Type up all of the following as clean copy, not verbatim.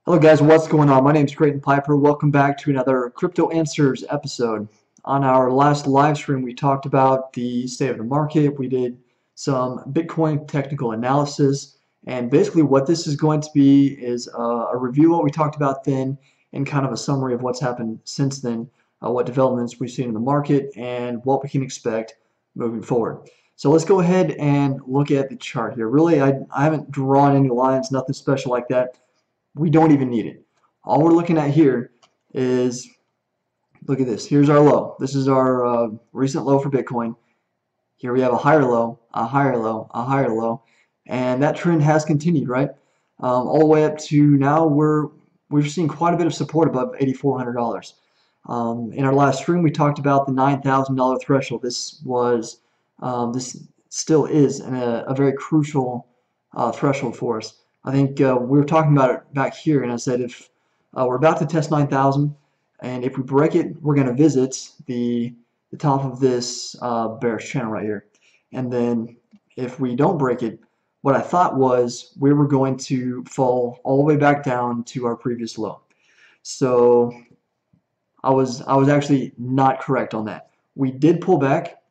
Hello guys, what's going on? My name is Creighton Piper. Welcome back to another Crypto Answers episode. On our last live stream, we talked about the state of the market. We did some Bitcoin technical analysis, and basically what this is going to be is a review of what we talked about then and kind of a summary of what's happened since then, what developments we've seen in the market, and what we can expect moving forward. So let's go ahead and look at the chart here. Really, I haven't drawn any lines, nothing special like that. We don't even need it. All we're looking at here is, look at this. Here's our low. This is our recent low for Bitcoin. Here we have a higher low, a higher low, a higher low, and that trend has continued, right? All the way up to now we're seeing quite a bit of support above $8,400. In our last stream, we talked about the $9,000 threshold. This still is a very crucial threshold for us. I think we were talking about it back here, and I said if we're about to test 9,000, and if we break it, we're going to visit the top of this bearish channel right here. And then if we don't break it, what I thought was we were going to fall all the way back down to our previous low. So I was actually not correct on that. We did pull back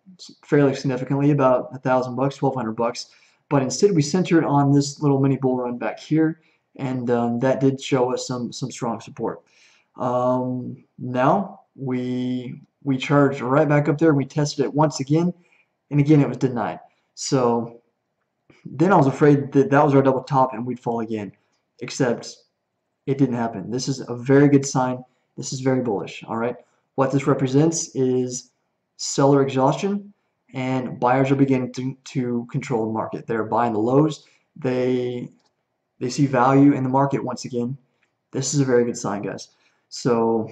fairly significantly, about $1,000, $1,200, but instead we centered on this little mini bull run back here, and that did show us some strong support. Now we charged right back up there, and we tested it once again, and again it was denied. So then I was afraid that that was our double top and we'd fall again, except it didn't happen. This is a very good sign. This is very bullish. All right. What this represents is seller exhaustion, and buyers are beginning to control the market. They're buying the lows. They see value in the market once again. This is a very good sign, guys. So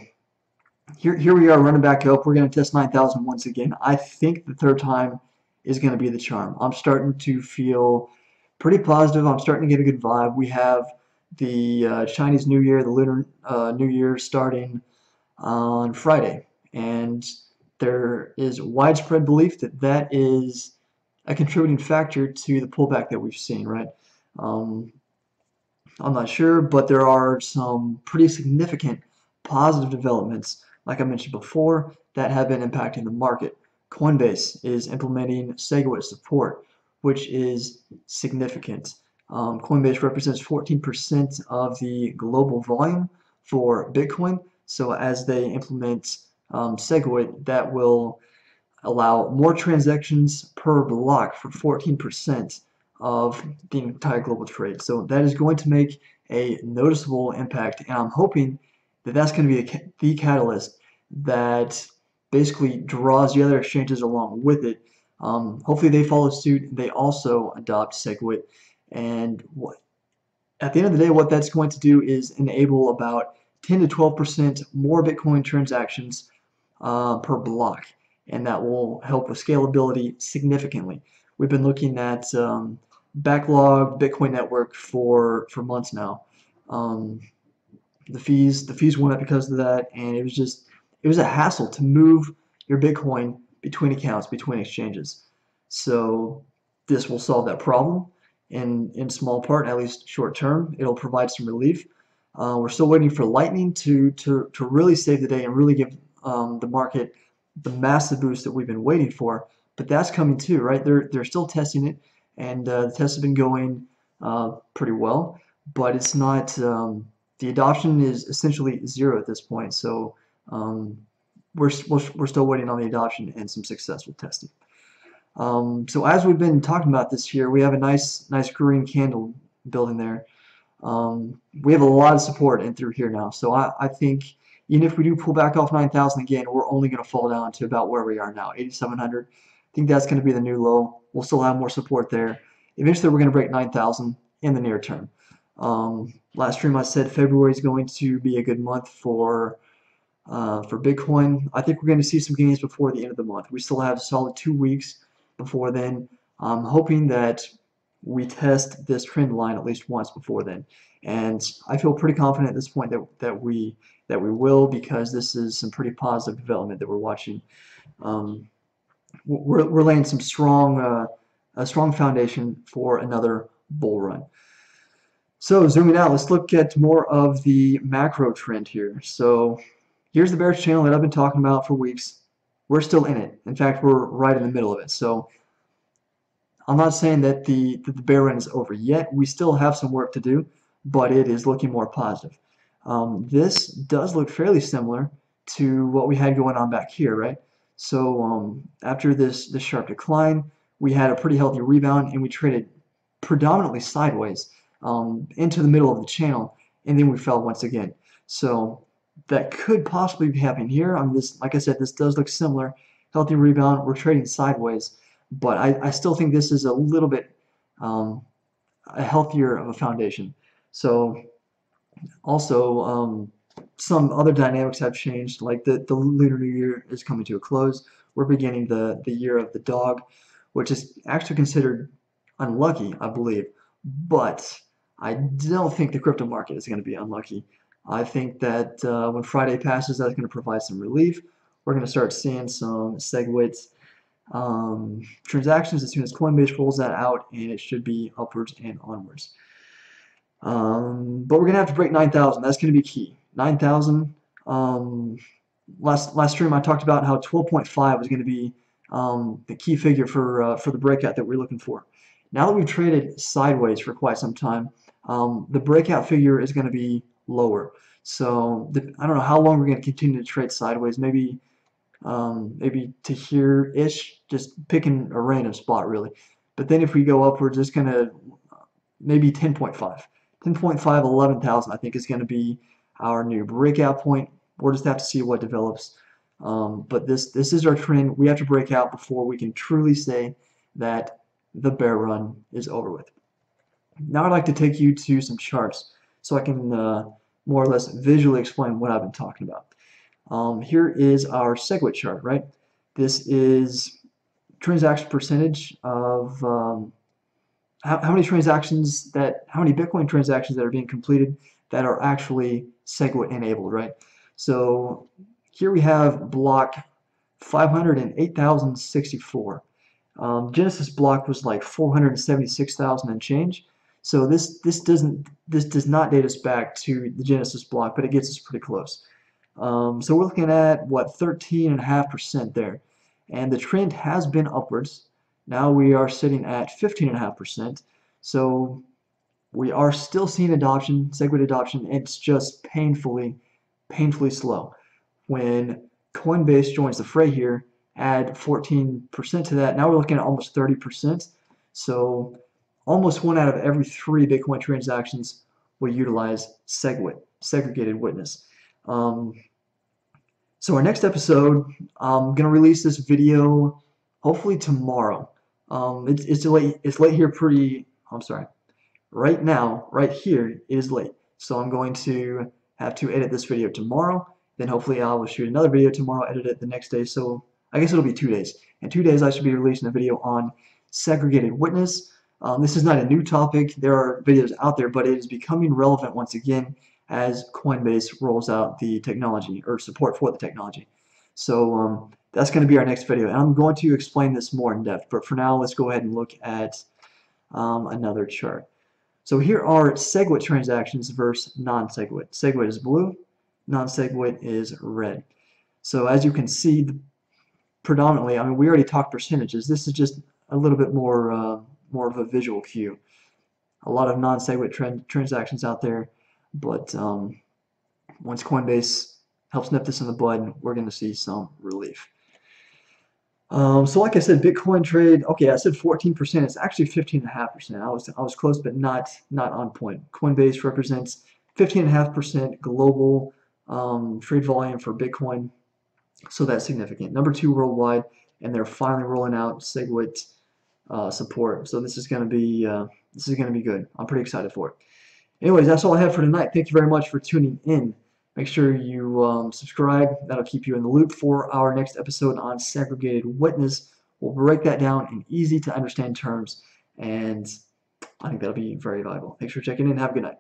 here we are running back up. We're going to test 9,000 once again. I think the third time is going to be the charm. I'm starting to feel pretty positive. I'm starting to get a good vibe. We have the Chinese New Year, the Lunar New Year starting on Friday, and there is widespread belief that that is a contributing factor to the pullback that we've seen, right? Um, I'm not sure, but there are some pretty significant positive developments, like I mentioned before, that have been impacting the market. Coinbase is implementing SegWit support, which is significant. Coinbase represents 14% of the global volume for Bitcoin. So as they implement SegWit, that will allow more transactions per block for 14% of the entire global trade. So that is going to make a noticeable impact, and I'm hoping that that's going to be the catalyst that basically draws the other exchanges along with it. Hopefully they follow suit. They also adopt SegWit, and at the end of the day, what that's going to do is enable about 10 to 12% more Bitcoin transactions per block, and that will help with scalability significantly. We've been looking at backlog Bitcoin network for months now. The fees went up because of that, and it was a hassle to move your Bitcoin between accounts, between exchanges. So this will solve that problem in small part, at least short term. It'll provide some relief. We're still waiting for Lightning to really save the day and really give the market the massive boost that we've been waiting for. But that's coming too, right? They're still testing it, and the tests have been going pretty well. But it's not. The adoption is essentially zero at this point. So we're still waiting on the adoption and some successful testing. So as we've been talking about this here, we have a nice green candle building there. We have a lot of support in through here now. So I think even if we do pull back off 9,000 again, we're only going to fall down to about where we are now, 8,700. I think that's going to be the new low. We'll still have more support there. Eventually, we're going to break 9,000 in the near term. Last stream I said February is going to be a good month for Bitcoin. I think we're going to see some gains before the end of the month. We still have a solid 2 weeks before then. I'm hoping that we test this trend line at least once before then, and I feel pretty confident at this point that we will, because this is some pretty positive development that we're watching. We're laying some strong a strong foundation for another bull run. So zooming out, let's look at more of the macro trend here. So here's the bearish channel that I've been talking about for weeks. We're still in it. In fact, we're right in the middle of it. So I'm not saying that the bear run is over yet. We still have some work to do, but it is looking more positive. This does look fairly similar to what we had going on back here, right? So after this sharp decline, we had a pretty healthy rebound, and we traded predominantly sideways into the middle of the channel, and then we fell once again. So that could possibly be happening here. I mean, this, like I said, this does look similar. Healthy rebound. We're trading sideways, but I still think this is a little bit a healthier of a foundation. So also, some other dynamics have changed, like the Lunar New Year is coming to a close. We're beginning the year of the dog, which is actually considered unlucky, I believe. But I don't think the crypto market is going to be unlucky. I think that when Friday passes, that's going to provide some relief. We're going to start seeing some SegWit transactions as soon as Coinbase rolls that out, and it should be upwards and onwards. But we're gonna have to break 9,000. That's gonna be key. 9,000. Last stream I talked about how 12.5 was gonna be the key figure for the breakout that we're looking for. Now that we've traded sideways for quite some time, the breakout figure is gonna be lower. So I don't know how long we're gonna continue to trade sideways. Maybe to here-ish, just picking a random spot really. But then if we go upwards, it's gonna maybe 10.5. 10.5, 11,000, I think is going to be our new breakout point. We'll just have to see what develops. But this is our trend. We have to break out before we can truly say that the bear run is over with. Now I'd like to take you to some charts so I can more or less visually explain what I've been talking about. Here is our SegWit chart, right? This is transaction percentage of how many Bitcoin transactions that are being completed that are actually SegWit enabled, right? So here we have block 508,064. Genesis block was like 476,000 and change. So this does not date us back to the Genesis block, but it gets us pretty close. So we're looking at what, 13.5% there, and the trend has been upwards. Now we are sitting at 15.5%. So we are still seeing adoption, SegWit adoption. It's just painfully slow. When Coinbase joins the fray here, add 14% to that. Now we're looking at almost 30%. So almost 1 out of every 3 Bitcoin transactions will utilize SegWit, segregated witness. So our next episode, I'm gonna release this video hopefully tomorrow. It's late here I'm sorry. Right now, right here, it is late. So I'm going to have to edit this video tomorrow. Then hopefully I will shoot another video tomorrow, edit it the next day. So I guess it'll be 2 days. In 2 days, I should be releasing a video on segregated witness. This is not a new topic. There are videos out there, but it is becoming relevant once again as Coinbase rolls out the technology or support for the technology. So that's going to be our next video, and I'm going to explain this more in depth. But for now, let's go ahead and look at another chart. So here are SegWit transactions versus non-SegWit. SegWit is blue, non-SegWit is red. So as you can see, predominantly, I mean, we already talked percentages. This is just a little bit more of a visual cue. A lot of non-SegWit transactions out there, but once Coinbase helps nip this in the bud, we're going to see some relief. So like I said, Bitcoin trade, okay, I said 14%. It's actually 15.5%. I was close, but not on point. Coinbase represents 15.5% global trade volume for Bitcoin, so that's significant. Number 2 worldwide, and they're finally rolling out SegWit support. So this is going to be good. I'm pretty excited for it. Anyways, that's all I have for tonight. Thank you very much for tuning in. Make sure you subscribe. That'll keep you in the loop for our next episode on segregated witness. We'll break that down in easy to understand terms, and I think that'll be very valuable. Thanks for checking in. Have a good night.